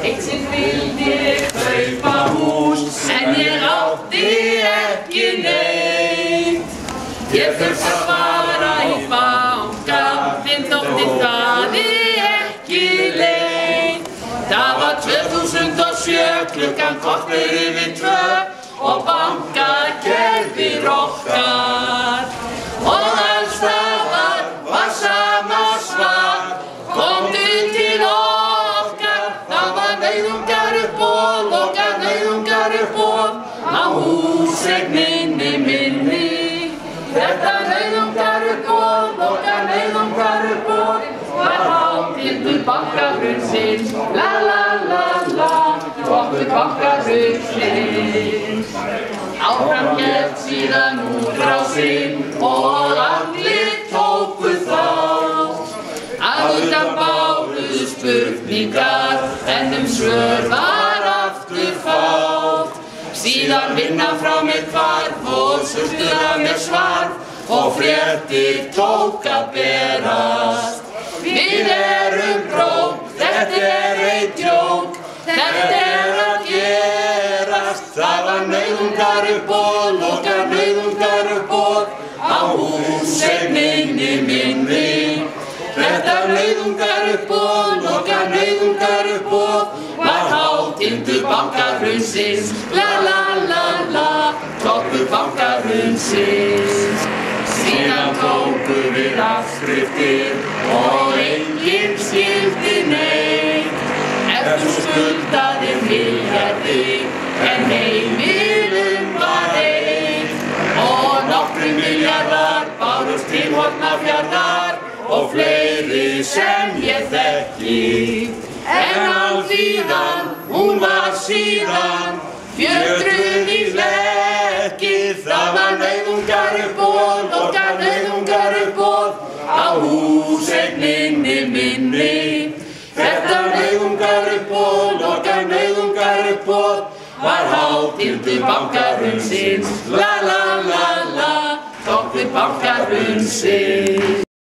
Eitt sinn vildi ég kaupa hús, en ég átti ekki neitt. Ég þurfti að fara í banka, en þótti það ekki leitt. Það var 2007, klukkan korter yfir 2 og bankakerfið okkar. Og alls staðar var sama svar, komdu til okkar. Það var nauðungaruppboð, okkar nauðungaruppboð á húseigninni minni. Þetta nauðungaruppboð, okkar nauðungaruppboð var hátíð bankahrunsins. La la la la, hátíð bankahrunsins. Áfram hélt síðan útrásinn og allir tóku þátt. Auðvitað báru spurningar en svör var aftur fátt. Síðan vinnan frá mér hvarf og surtur af mér svarf og fréttir tók að berast. Við erum brók, þetta eitt djók, þetta að gerast. Það var nauðungaruppboð, okkar nauðungaruppboð á húseigninni minni. Þetta nauðungaruppboð, okkar nauðungaruppboð var hátíð bankahrunsins. La la la la, toppur bankahrunsins. Síðan tóku við afskriftir og enginn skildi neitt. Þú skuldaðir milljarði en heimilum var eitt. Og nokkrum milljarðar bárust til Hornafjarðar og fleiri sem ég þekki. En alþýðan, hún var síðan fjötruð í flekki. Það var nauðungaruppboð, okkar nauðungaruppboð á húseigninni minni. Þetta nauðungaruppboð, okkar nauðungaruppboð var hátíð bankahrunsins. La la la la, toppur bankahrunsins.